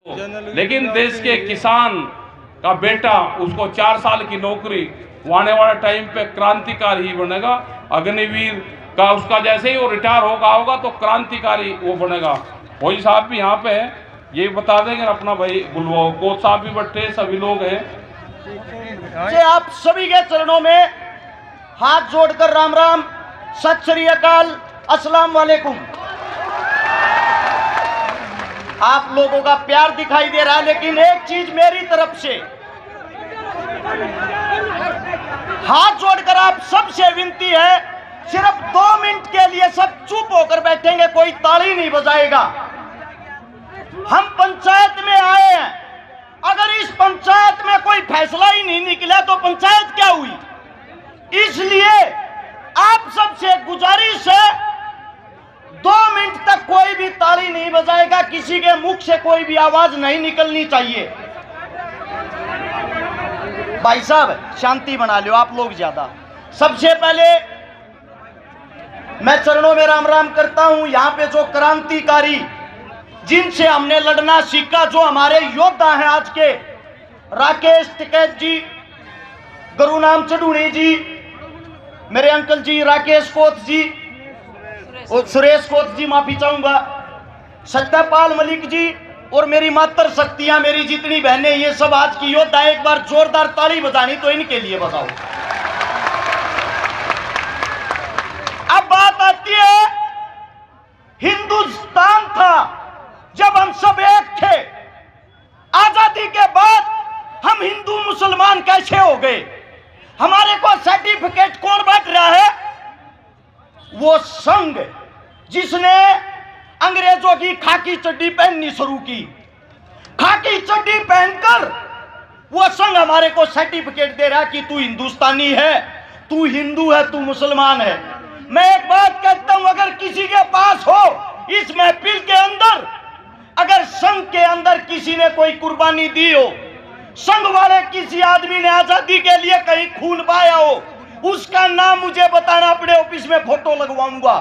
लेकिन देश के किसान का बेटा, उसको 4 साल की नौकरी, वो आने वाला टाइम पे क्रांतिकारी ही बनेगा। अग्निवीर का उसका जैसे ही वो रिटायर होगा तो क्रांतिकारी वो बनेगा। वही साहब भी यहाँ पे है, ये बता देंगे। अपना भाई बुलवाओ कोच साहब भी बैठे, सभी लोग हैं। आप सभी के चरणों में हाथ जोड़कर राम राम, सत श्री अकाल, अस्सलाम वालेकुम। आप लोगों का प्यार दिखाई दे रहा है, लेकिन एक चीज मेरी तरफ से हाथ जोड़कर आप सबसे विनती है, सिर्फ 2 मिनट के लिए सब चुप होकर बैठेंगे, कोई ताली नहीं बजाएगा। हम पंचायत में आए हैं, अगर इस पंचायत में कोई फैसला ही नहीं निकला तो पंचायत क्या हुई? इसलिए आप सबसे गुजारिश है, 2 मिनट तक कोई भी ताली नहीं बजाएगा, किसी के मुख से कोई भी आवाज नहीं निकलनी चाहिए। भाई साहब शांति बना लो, आप लोग ज्यादा। सबसे पहले मैं चरणों में राम राम करता हूं। यहां पे जो क्रांतिकारी जिनसे हमने लड़ना सीखा, जो हमारे योद्धा हैं आज के, राकेश टिकैत जी, गुरुनाम चढ़ूणी जी, मेरे अंकल जी राकेश कोत जी और सुरेश कोत जी, माफी चाहूंगा, सत्यपाल मलिक जी और मेरी मातर शक्तियां, मेरी जितनी बहनें, ये सब आज की योद्धा। एक बार जोरदार ताली बजानी तो इनके लिए बजाओ। अब बात आती है, हिंदुस्तान था जब हम सब एक थे, आजादी के बाद हम हिंदू मुसलमान कैसे हो गए? हमारे को सर्टिफिकेट कौन बांट रहा है? वो संघ जिसने अंग्रेजों की खाकी चड्डी पहननी शुरू की। खाकी चड्डी पहनकर वो संघ हमारे को सर्टिफिकेट दे रहा है कि तू हिंदुस्तानी है, तू हिंदू है, तू मुसलमान है। मैं एक बात कहता हूं, अगर किसी के पास हो इस महफिल के अंदर, अगर संघ के अंदर किसी ने कोई कुर्बानी दी हो, संघ वाले किसी आदमी ने आजादी के लिए कहीं खून बहाया हो, उसका नाम मुझे बताना, अपने ऑफिस में फोटो लगवाऊंगा।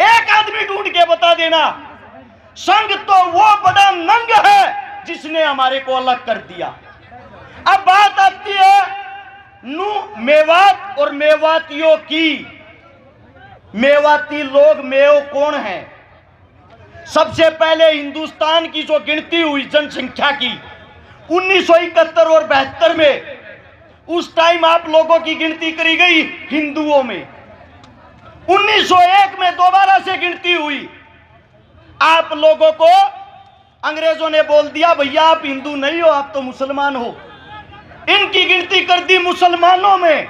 एक आदमी ढूंढ के बता देना। संघ तो वो बड़ा नंग है जिसने हमारे को अलग कर दिया। अब बात आती है मेवात और मेवातियों की। मेवाती लोग, मेव कौन है? सबसे पहले हिंदुस्तान की जो गिनती हुई जनसंख्या की 1971 और 72 में, उस टाइम आप लोगों की गिनती करी गई हिंदुओं में। 1901 में दोबारा से गिनती हुई। आप लोगों को अंग्रेजों ने बोल दिया, भैया आप हिंदू नहीं हो, आप तो मुसलमान हो। इनकी गिनती कर दी मुसलमानों में।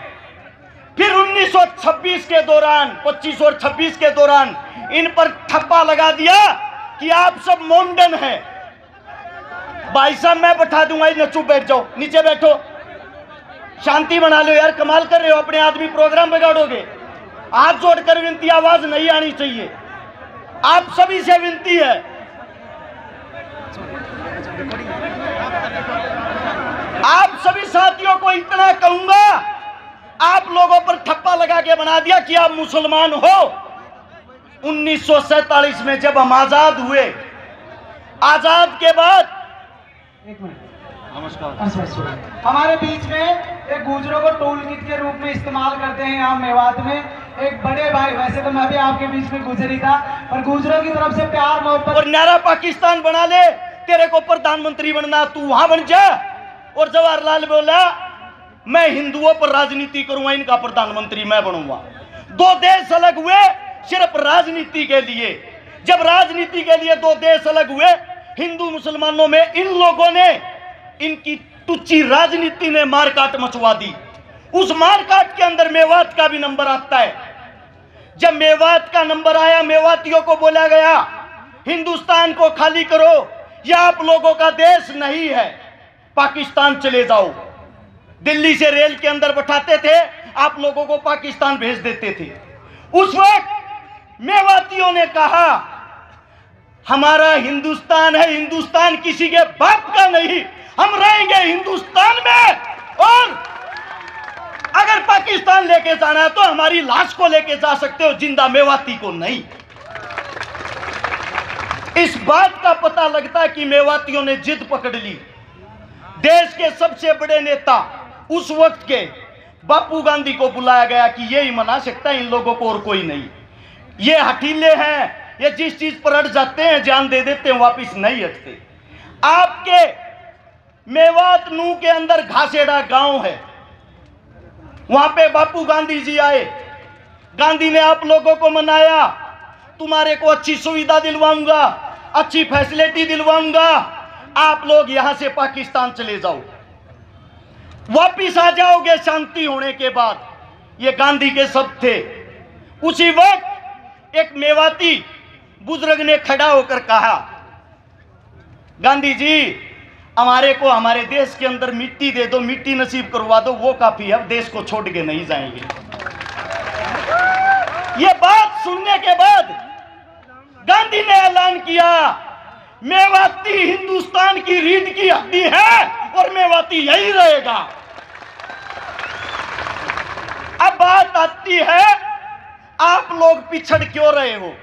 फिर 1926 के दौरान, 25 और 26 के दौरान इन पर ठप्पा लगा दिया कि आप सब मोमडन हैं। भाई साहब मैं बैठा दूंगा, न चुप बैठ जाओ, नीचे बैठो, शांति बना लो यार, कमाल कर रहे हो, अपने आदमी प्रोग्राम बिगाड़ोगे। हाथ जोड़कर विनती, आवाज नहीं आनी चाहिए, आप सभी से विनती है। आप सभी साथियों को इतना कहूंगा, आप लोगों पर ठप्पा लगा के बना दिया कि आप मुसलमान हो। 1947 में जब हम आजाद हुए, आजाद के बाद, एक मिनट, नमस्कार, हमारे बीच में एक गुजरों को टूल किट के रूप में इस्तेमाल करते हैं। यहाँ मेवात में एक बड़े भाई, वैसे तो मैं भी आपके बीच में गुजरी था, पर गुजरों की तरफ से प्यार मोहब्बत और नारा पाकिस्तान बना ले, तेरे को प्रधानमंत्री बनना, तू वहां बन जा। और जवाहरलाल बोला मैं हिंदुओं पर राजनीति करूंगा, इनका प्रधानमंत्री मैं बनूंगा। 2 देश अलग हुए सिर्फ राजनीति के लिए। जब राजनीति के लिए 2 देश अलग हुए, हिंदू मुसलमानों में इन लोगों ने, इनकी टुच्ची राजनीति ने मारकाट मचवा दी। उस मारकाट के अंदर मेवात का भी नंबर आता है। जब मेवात का नंबर आया, मेवातियों को बोला गया हिंदुस्तान को खाली करो, यह आप लोगों का देश नहीं है, पाकिस्तान चले जाओ। दिल्ली से रेल के अंदर बैठाते थे, आप लोगों को पाकिस्तान भेज देते थे। उस वक्त मेवातियों ने कहा हमारा हिंदुस्तान है, हिंदुस्तान किसी के बाप का नहीं, हम रहेंगे हिंदुस्तान में। और अगर पाकिस्तान लेके जाना है तो हमारी लाश को लेके जा सकते हो, जिंदा मेवाती को नहीं। इस बात का पता लगता है कि मेवातियों ने जिद पकड़ ली। देश के सबसे बड़े नेता उस वक्त के बापू गांधी को बुलाया गया कि ये ही मना सकता है इन लोगों को और कोई नहीं। ये हठीले हैं, ये जिस चीज पर अड़ जाते हैं जान दे देते हैं, वापिस नहीं हटते। आपके मेवात नू के अंदर घासेड़ा गांव है, वहां पे बापू गांधी जी आए। गांधी ने आप लोगों को मनाया, तुम्हारे को अच्छी सुविधा दिलवाऊंगा, अच्छी फैसिलिटी दिलवाऊंगा, आप लोग यहां से पाकिस्तान चले जाओ, वापिस आ जाओगे शांति होने के बाद। ये गांधी के शब्द थे। उसी वक्त एक मेवाती बुजुर्ग ने खड़ा होकर कहा, गांधी जी हमारे को हमारे देश के अंदर मिट्टी दे दो, मिट्टी नसीब करवा दो, वो काफी है, देश को छोड़ के नहीं जाएंगे। ये बात सुनने के बाद गांधी ने ऐलान किया, मेवाती हिंदुस्तान की रीढ़ की हड्डी है और मेवाती यही रहेगा। अब बात आती है, आप लोग पिछड़ क्यों रहे हो?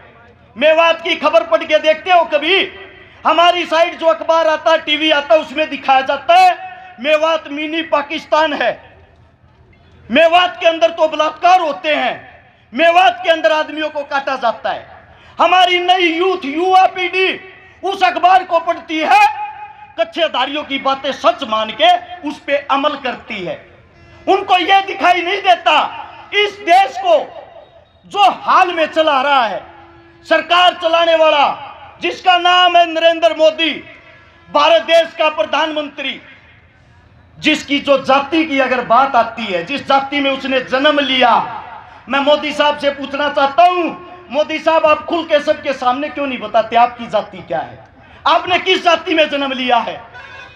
मेवात की खबर पढ़ के देखते हो कभी? हमारी साइड जो अखबार आता है, टीवी आता है, उसमें दिखाया जाता है मेवात मिनी पाकिस्तान है। मेवात के अंदर तो बलात्कार होते हैं, मेवात के अंदर आदमियों को काटा जाता है। हमारी नई यूथ, युवा पीढ़ी उस अखबार को पढ़ती है, कच्चेदारियों की बातें सच मान के उस पे अमल करती है। उनको यह दिखाई नहीं देता इस देश को जो हाल में चला रहा है, सरकार चलाने वाला जिसका नाम है नरेंद्र मोदी, भारत देश का प्रधानमंत्री, जिसकी जो जाति की अगर बात आती है, जिस जाति में उसने जन्म लिया, मैं मोदी साहब से पूछना चाहता हूं, मोदी साहब आप खुल के सबके सामने क्यों नहीं बताते आपकी जाति क्या है? आपने किस जाति में जन्म लिया है?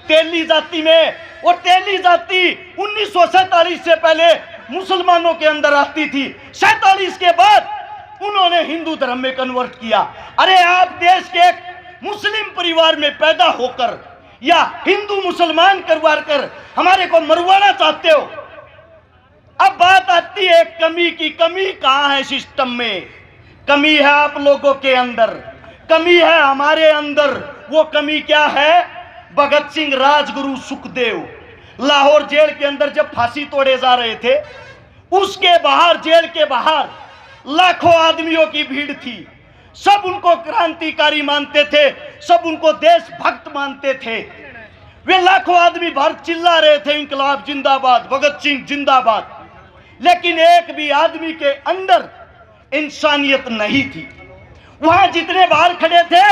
तेली जाति में। और तेली जाति 1947 से पहले मुसलमानों के अंदर आती थी, 47 के बाद उन्होंने हिंदू धर्म में कन्वर्ट किया। अरे आप देश के एक मुस्लिम परिवार में पैदा होकर या हिंदू मुसलमान करवा कर हमारे को मरवाना चाहते हो। अब बात आती है कमी की। कमी कहां है सिस्टम में? कमी है आप लोगों के अंदर, कमी है हमारे अंदर। वो कमी क्या है? भगत सिंह, राजगुरु, सुखदेव लाहौर जेल के अंदर जब फांसी तोड़े जा रहे थे, उसके बाहर, जेल के बाहर लाखों आदमियों की भीड़ थी। सब उनको क्रांतिकारी मानते थे, सब उनको देशभक्त मानते थे। वे लाखों आदमी बाहर चिल्ला रहे थे, इंकलाब जिंदाबाद, भगत सिंह जिंदाबाद। लेकिन एक भी आदमी के अंदर इंसानियत नहीं थी। वहां जितने बाहर खड़े थे,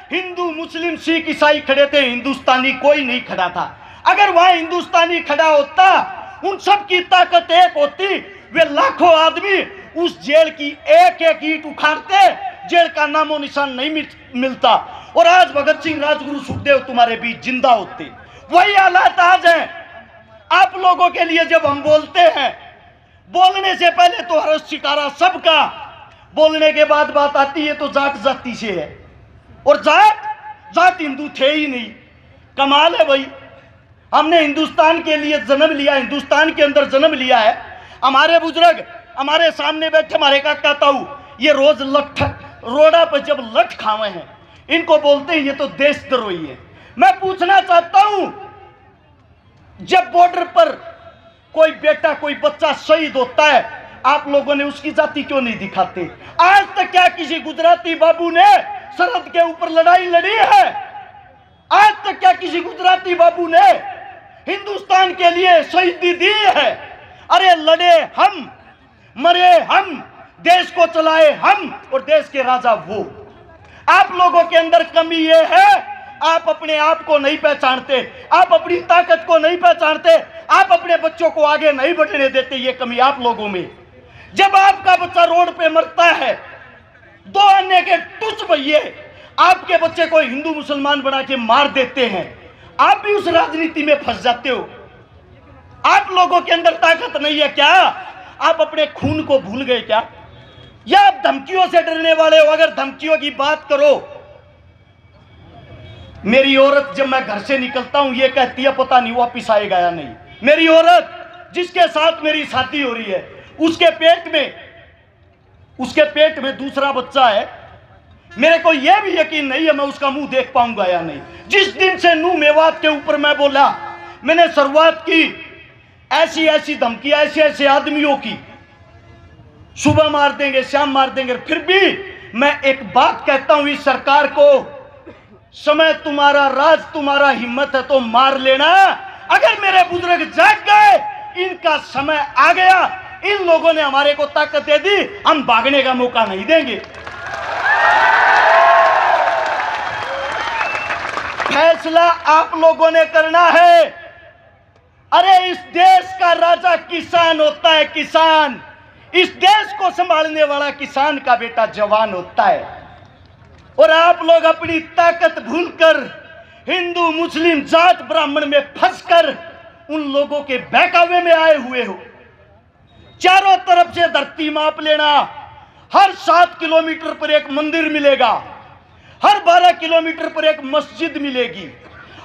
हिंदू, मुस्लिम, सिख, ईसाई खड़े थे, हिंदुस्तानी कोई नहीं खड़ा था। अगर वहां हिंदुस्तानी खड़ा होता, उन सब की ताकत एक होती, वे लाखों आदमी उस जेल की एक एक ईंट उखाड़ते, जेल का नामो निशान नहीं मिलता, और आज भगत सिंह, राजगुरु, सुखदेव तुम्हारे बीच जिंदा होते। वही हालात आज हैं आप लोगों के लिए। जब हम बोलते हैं, बोलने से पहले तो हर्ष शिकारा सबका, बोलने के बाद बात आती है तो जाट जाति से है, और जाट हिंदू थे ही नहीं। कमाल है भाई, हमने हिंदुस्तान के लिए जन्म लिया, हिंदुस्तान के अंदर जन्म लिया है। हमारे बुजुर्ग हमारे सामने बैठे, हमारे काका ताऊ, ये रोज लठ रोड़ा पर जब लठ खावे हैं, इनको बोलते हैं ये तो देशद्रोही है। मैं पूछना चाहता हूं, जब बॉर्डर पर कोई बेटा, कोई बच्चा शहीद होता है, आप लोगों ने उसकी जाति क्यों नहीं दिखाते? आज तक क्या किसी गुजराती बाबू ने सरहद के ऊपर लड़ाई लड़ी है? आज तक क्या किसी गुजराती बाबू ने हिंदुस्तान के लिए शहीदी दी है? अरे लड़े हम, मरे हम, देश को चलाए हम, और देश के राजा वो। आप लोगों के अंदर कमी ये है, आप अपने आप को नहीं पहचानते, आप अपनी ताकत को नहीं पहचानते, आप अपने बच्चों को आगे नहीं बढ़ने देते। ये कमी आप लोगों में। जब आपका बच्चा रोड पे मरता है, दो अन्य के तुच्छ भैये आपके बच्चे को हिंदू मुसलमान बना के मार देते हैं, आप भी उस राजनीति में फंस जाते हो। आप लोगों के अंदर ताकत नहीं है क्या? आप अपने खून को भूल गए क्या? या आप धमकियों से डरने वाले हो? अगर धमकियों की बात करो, मेरी औरत जब मैं घर से निकलता हूं ये कहती है पता नहीं वापिस आएगा या नहीं। मेरी औरत जिसके साथ मेरी शादी हो रही है, उसके पेट में दूसरा बच्चा है, मेरे को यह भी यकीन नहीं है मैं उसका मुंह देख पाऊंगा या नहीं। जिस दिन से नू मेवात के ऊपर मैं बोला, मैंने शुरुआत की ऐसी ऐसी धमकी ऐसे ऐसे आदमियों की, सुबह मार देंगे शाम मार देंगे, फिर भी मैं एक बात कहता हूं इस सरकार को, समय तुम्हारा राज तुम्हारा हिम्मत है तो मार लेना। अगर मेरे बुजुर्ग जाग गए, इनका समय आ गया, इन लोगों ने हमारे को ताकत दे दी, हम भागने का मौका नहीं देंगे। फैसला आप लोगों ने करना है। अरे इस देश का राजा किसान होता है, किसान। इस देश को संभालने वाला किसान का बेटा जवान होता है। और आप लोग अपनी ताकत भूलकर हिंदू मुस्लिम जात ब्राह्मण में फंसकर उन लोगों के बहकावे में आए हुए हो। चारों तरफ से धरती माप लेना, हर 7 किलोमीटर पर एक मंदिर मिलेगा, हर 12 किलोमीटर पर एक मस्जिद मिलेगी,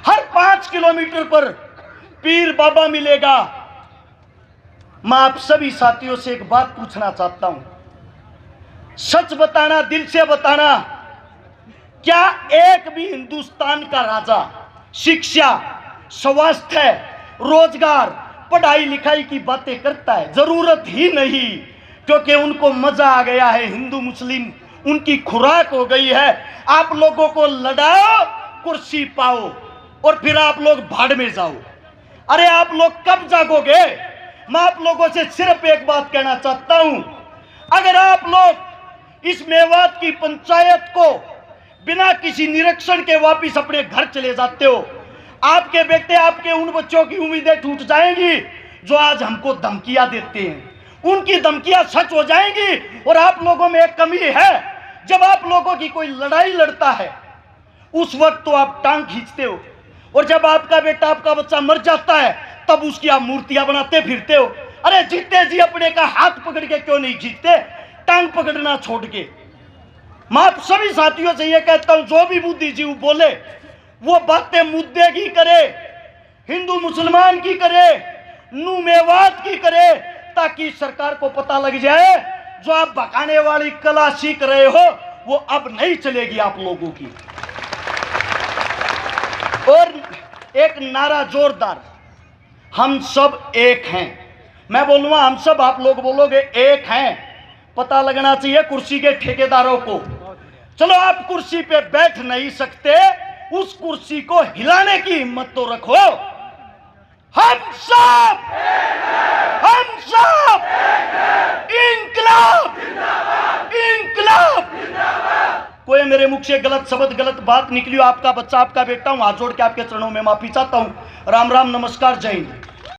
हर 5 किलोमीटर पर पीर बाबा मिलेगा। मैं आप सभी साथियों से एक बात पूछना चाहता हूं, सच बताना, दिल से बताना, क्या एक भी हिंदुस्तान का राजा शिक्षा, स्वास्थ्य, रोजगार, पढ़ाई लिखाई की बातें करता है? जरूरत ही नहीं, क्योंकि उनको मजा आ गया है। हिंदू मुस्लिम उनकी खुराक हो गई है। आप लोगों को लड़ाओ, कुर्सी पाओ और फिर आप लोग भाड़ में जाओ। अरे आप लोग कब जागोगे? मैं आप लोगों से सिर्फ एक बात कहना चाहता हूं, अगर आप लोग इस मेवात की पंचायत को बिना किसी निरीक्षण के वापस अपने घर चले जाते हो, आपके बेटे, आपके उन बच्चों की उम्मीदें टूट जाएंगी जो आज हमको धमकियां देते हैं। उनकी धमकियां सच हो जाएंगी। और आप लोगों में एक कमी है, जब आप लोगों की कोई लड़ाई लड़ता है उस वक्त तो आप टांग खींचते हो, और जब आपका बेटा, आपका बच्चा मर जाता है तब उसकी आप मूर्तियां बनाते फिरते हो। अरे जीते जी अपने का हाथ पकड़ के क्यों नहीं जीतते, टांग पकड़ना छोड़ के? मैं आप सभी साथियों से यह कहता हूं, जो भी बुद्धिजीवी बोले वो बातें मुद्दे की करे, हिंदू मुसलमान की करे, नू मेवात की करे, ताकि सरकार को पता लग जाए जो आप भगाने वाली कला सीख रहे हो वो अब नहीं चलेगी आप लोगों की। और एक नारा जोरदार, हम सब एक हैं। मैं बोलूंगा हम सब, आप लोग बोलोगे एक हैं। पता लगना चाहिए कुर्सी के ठेकेदारों को। चलो आप कुर्सी पे बैठ नहीं सकते, उस कुर्सी को हिलाने की हिम्मत तो रखो। हम सब इंकलाब, इंकलाब। कोई मेरे मुख से गलत शब्द, गलत बात निकली हो, आपका बच्चा, आपका बेटा हूं, हाथ जोड़ के आपके चरणों में माफी चाहता हूं। राम राम, नमस्कार, जय हिंद।